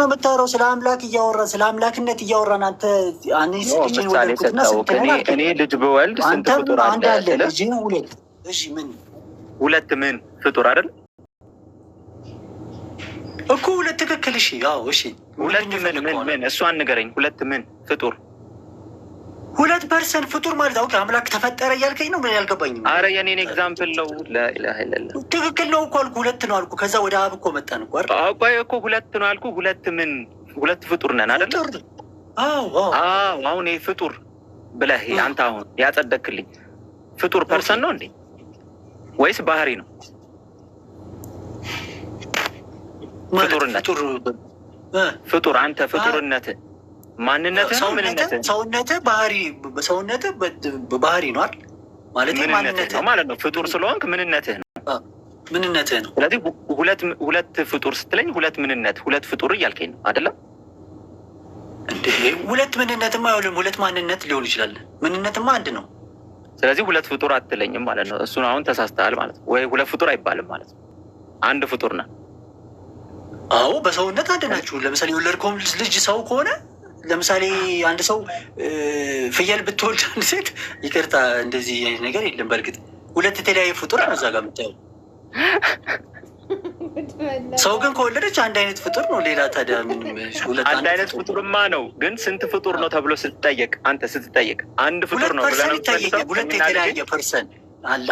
የምታወራው ስለ አምላክ እያወራ ስለ አምላክነት እያወራን አንተ ልጅን ወለድኩትና እኔ ልጅ ብወልድ ስንት ፍጡር አለ? ልጅ ሁለት። እሺ ምን ሁለት ምን ፍጡር አይደል እኮ ሁለት ትክክል። እሺ አዎ እሺ ሁለት ምን እሷን ንገረኝ። ሁለት ምን ፍጡር ሁለት ፐርሰንት ፍጡር ማለት አውቄ አምላክ ተፈጠረ እያልከኝ ነው? ምን ያልገባኝም። አረ የኔን ኤግዛምፕል ነው። ላኢላሀ ኢለላህ ትክክል ነው እኮ አልኩ። ሁለት ነው አልኩ። ከዛ ወደ አብ እኮ መጣን እኮ አይደል? አውቃ እኮ ሁለት ነው አልኩ። ሁለት ምን ሁለት ፍጡር ነን አይደል? አዎ አሁን ይሄ ፍጡር ብለህ አንተ አሁን ያጸደቅልኝ ፍጡር ፐርሰን ነው እንዴ ወይስ ባህሪ ነው? ፍጡርነት ፍጡር አንተ ፍጡርነት ማንነት ነው ምንነት ሰውነት ባህሪ ሰውነት ባህሪ ነው አይደል? ማለት ማንነት ነው ማለት ነው። ፍጡር ስለሆንክ ምንነትህ ነው ምንነትህ ነው። ስለዚህ ሁለት ፍጡር ስትለኝ ሁለት ምንነት ሁለት ፍጡር እያልከኝ ነው አይደለም እንዴ? ሁለት ምንነትማ አይሆንም፣ ሁለት ማንነት ሊሆን ይችላል። ምንነትማ አንድ ነው። ስለዚህ ሁለት ፍጡር አትለኝም ማለት ነው። እሱን አሁን ተሳስተሃል ማለት ነው። ወይ ሁለት ፍጡር አይባልም ማለት ነው። አንድ ፍጡር ነህ። አዎ በሰውነት አንድ ናችሁ። ለምሳሌ የወለድከው ልጅ ሰው ከሆነ ለምሳሌ አንድ ሰው ፍየል ብትወልድ አንድ ሴት ይቅርታ፣ እንደዚህ አይነት ነገር የለም። በእርግጥ ሁለት የተለያየ ፍጡር ነው እዛ ጋር የምታየው። ሰው ግን ከወለደች አንድ አይነት ፍጡር ነው። ሌላ ታዲያ አንድ አይነት ፍጡርማ ነው። ግን ስንት ፍጡር ነው ተብሎ ስትጠየቅ አንተ ስትጠየቅ አንድ ፍጡር ነው ብለህ ሁለት የተለያየ ፐርሰን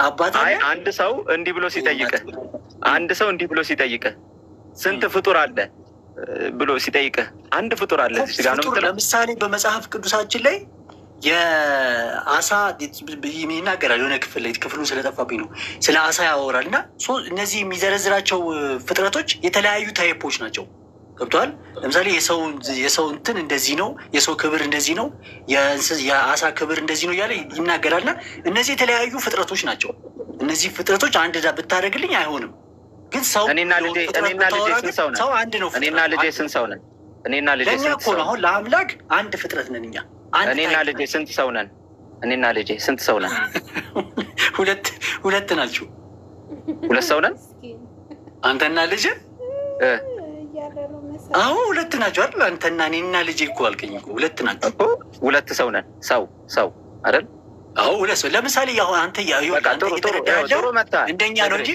አባት አንድ ሰው እንዲህ ብሎ ሲጠይቅህ አንድ ሰው እንዲህ ብሎ ሲጠይቅህ ስንት ፍጡር አለ ብሎ ሲጠይቅህ አንድ ፍጡር አለ እዚህ ጋር ነው የምትለው። ለምሳሌ በመጽሐፍ ቅዱሳችን ላይ የአሳ ይናገራል። የሆነ ክፍል ላይ ክፍሉን ስለጠፋብኝ ነው ስለ አሳ ያወራል። እና እነዚህ የሚዘረዝራቸው ፍጥረቶች የተለያዩ ታይፖች ናቸው። ገብቶሃል? ለምሳሌ የሰው እንትን እንደዚህ ነው፣ የሰው ክብር እንደዚህ ነው፣ የአሳ ክብር እንደዚህ ነው እያለ ይናገራል። እና እነዚህ የተለያዩ ፍጥረቶች ናቸው። እነዚህ ፍጥረቶች አንድ ብታደርግልኝ አይሆንም። ግን ሰው እኔና ልጄ ስንት ሰው ነን? ሰው አንድ ነው። እኔና ልጄ ስንት ሰው ነን? እኔና ልጄ ስንት ሰው ነን? አሁን ለአምላክ አንድ ፍጥረት ነን እኛ። እኔና ልጄ ስንት ሰው ነን? እኔና ልጄ ስንት ሰው ነን? ሁለት ናችሁ። ሁለት ሰው ነን። አንተና ልጄ አሁን ሁለት ናቸው አይደል? አንተና እኔና ልጄ እኮ አልከኝ እኮ ሁለት ናቸው እኮ። ሁለት ሰው ነን። ሰው አይደል? አዎ ሁለት ሰው። ለምሳሌ አሁን አንተ ጥሩ መጣ እንደኛ ነው እንጂ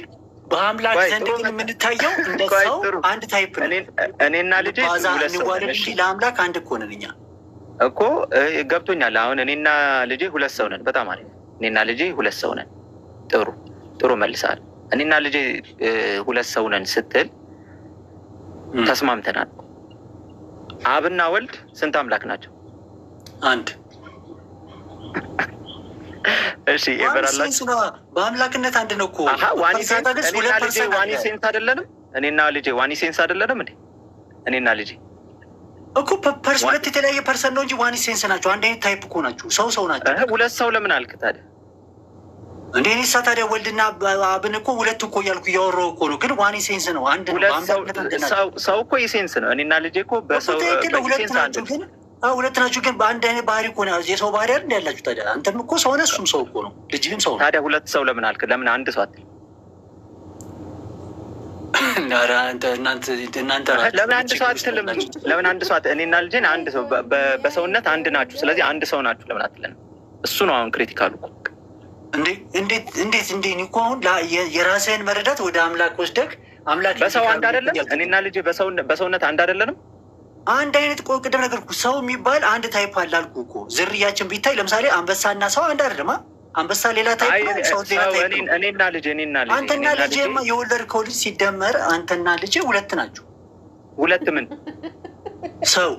በአምላክ ዘንድ ግን የምንታየው እንደ ሰው አንድ ታይፕ ነው። እኔና ልጄ ለአምላክ አንድ እኮ ነን እኛ እኮ። ገብቶኛል። አሁን እኔና ልጄ ሁለት ሰው ነን። በጣም አሪፍ። እኔና ልጄ ሁለት ሰው ነን። ጥሩ መልሰሃል። እኔና ልጄ ሁለት ሰው ነን ስትል ተስማምተናል። አብና ወልድ ስንት አምላክ ናቸው? አንድ። እሺ ይበራላችሁ። በአምላክነት አንድ ነው እኮ። ዋኒ ሴንስ አይደለንም? እኔና ልጄ ዋኒ ሴንስ አይደለንም እንዴ? እኔና ልጄ እኮ ሁለት የተለያየ ፐርሰን ነው እንጂ ዋኒ ሴንስ ናቸው። አንድ አይነት ታይፕ እኮ ናቸው። ሰው ናቸው። ሁለት ሰው ለምን አልክ ታዲያ? እንደ እኔሳ ታዲያ ወልድና አብን እኮ ሁለት እኮ እያልኩ እያወራሁ እኮ ነው። ግን ዋኒ ሴንስ ነው። አንድ ሰው እኮ የሴንስ ነው። እኔና ልጄ እኮ በሰው ሁለት ናቸው። ግን ሁለት ናችሁ ግን በአንድ አይነት ባህሪ እኮ ነው። የሰው ባህሪ አይደል ያላችሁ ታዲያ? አንተም እኮ ሰው ነህ፣ እሱም ሰው እኮ ነው፣ ልጅህም ሰው ነው። ታዲያ ሁለት ሰው ለምን አልክ? ለምን አንድ ሰው አትል? እናንተ ለምን አንድ ሰው አትልም? ለምን አንድ ሰው እኔና ልጄን አንድ ሰው በሰውነት አንድ ናችሁ። ስለዚህ አንድ ሰው ናችሁ ለምን አትለን? እሱ ነው አሁን ክሪቲካሉ እኮ። እንዴት እኮ አሁን የራስህን መረዳት ወደ አምላክ ወስደህ አምላክ በሰው አንድ አይደለም? እኔና ልጄ በሰውነት አንድ አይደለንም? አንድ አይነት ቅድም ነገር እኮ ሰው የሚባል አንድ ታይፕ አለ አልኩህ እኮ። ዝርያችን ቢታይ ለምሳሌ አንበሳና ሰው አንድ አይደለም። አንበሳ ሌላ ታይፕ ነው፣ ሰው ሌላ ታይፕ ነው። እኔና ልጄ አንተና ልጄማ የወለድከው ልጅ ሲደመር አንተና ልጄ ሁለት ናቸው። ሁለት ምን ሰው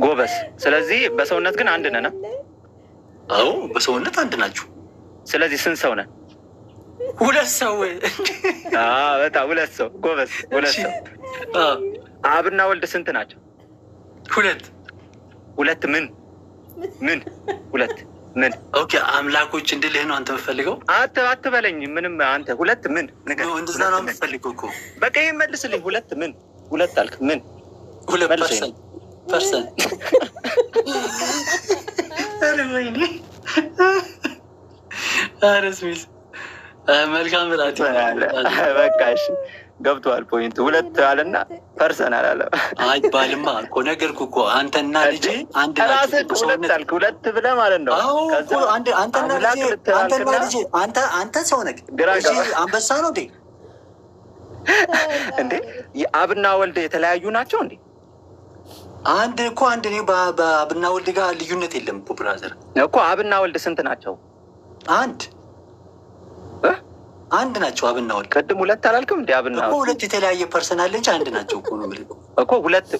ጎበዝ። ስለዚህ በሰውነት ግን አንድ ነን። አዎ በሰውነት አንድ ናችሁ። ስለዚህ ስንት ሰው ነን? ሁለት ሰው። በጣም ሁለት ሰው ጎበዝ። ሁለት ሰው። አብና ወልድ ስንት ናቸው? ሁለት ምን ሁለት ምን? ኦኬ አምላኮች እንድልህ ነው አንተ የምትፈልገው? አትበለኝ። ምንም አንተ ሁለት ምን ነገር እንደዛ ነው የምትፈልገው እኮ። በቃ ይሄን መልስልኝ። ሁለት ምን ሁለት አልክ? ምን ሁለት ፐርሰን? ኧረ ወይኔ! ኧረ ስሚዝ መልካም ብላት። በቃ እሺ ገብቶሃል ፖይንቱ። ሁለት አለና ፐርሰናል አለ አይባልማ እኮ ነገርኩህ እኮ አንተና ልጅ አንድ ናቸው። ሁለት አልክ ሁለት ብለህ ማለት ነው። አንተ ሰው ነህ አንበሳ ነው እንዴ? እንዴ አብና ወልድ የተለያዩ ናቸው እንዴ? አንድ እኮ አንድ ነው። በአብና ወልድ ጋር ልዩነት የለም እኮ ብራዘር እኮ አብና ወልድ ስንት ናቸው? አንድ ናቸው አብና ወልድ። ቅድም ሁለት አላልክም እንዴ? አብና እኮ ሁለት የተለያየ ፐርሰን አለ እንጂ አንድ ናቸው እኮ ነው የምልህ እኮ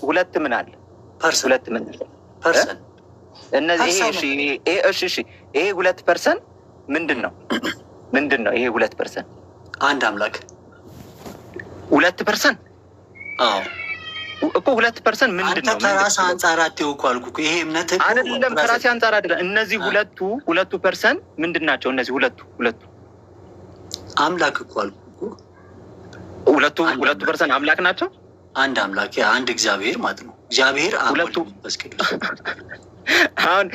ሁለት ምን አለ? ፐርሰን ሁለት ምን ፐርሰን እነዚህ እሺ ይሄ 2% ምንድን ነው ይሄ 2%? አንድ አምላክ 2%? አዎ እኮ 2% ምንድን ነው? አንተ ከራስህ አንጻር አትይው እኮ አልኩህ። ይሄ እምነት እኮ አይደለም ከራሴ አንጻር አይደለም። እነዚህ ሁለቱ ፐርሰንት ምንድን ናቸው? እነዚህ ሁለቱ አምላክ እኮ አልኩህ እኮ። 2% አምላክ ናቸው። አንድ አምላክ አንድ እግዚአብሔር ማለት ነው። እግዚአብሔር ሁለቱ አሁን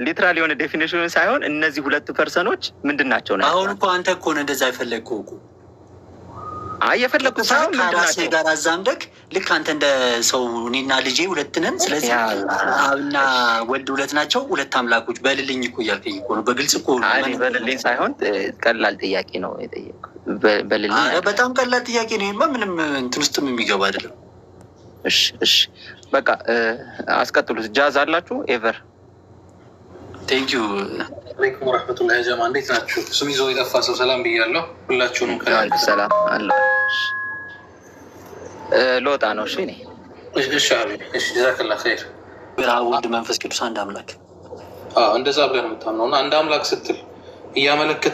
ሊትራል የሆነ ዴፊኒሽኑን ሳይሆን እነዚህ 2%ዎች ምንድን ናቸው? አሁን እኮ አንተ እኮ ነው እንደዛ የፈለግከው እኮ። የፈለግኩት ሳይሆን ከራሴ ጋር አዛምደክ ልክ አንተ እንደ ሰው እኔና ልጄ ሁለት ነን። ስለዚህ አብና ወልድ ሁለት ናቸው፣ ሁለት አምላኮች በልልኝ እኮ እያልከኝ እኮ ነው። በግልጽ እኮ በልልኝ ሳይሆን ቀላል ጥያቄ ነው የጠየቅኩት። በልልኝ በጣም ቀላል ጥያቄ ነው። ይሄማ ምንም እንትን ውስጥም የሚገባ አይደለም። እሺ በቃ አስቀጥሉት። ጃዝ አላችሁ ኤቨር? ቴንኪዩ አለይኩም ወረህመቱላሂ ጀማ፣ እንዴት ናችሁ? ስም ይዞ የጠፋ ሰው ሰላም ብያለሁ። ሁላችሁንም ሰላም አለ። ሎጣ ነው። እሺ እሺ ጀዛከላ ኸይር። ወልድ መንፈስ ቅዱስ አንድ አምላክ እንደዛ ብለን የምታምነው እና አንድ አምላክ ስትል እያመለከት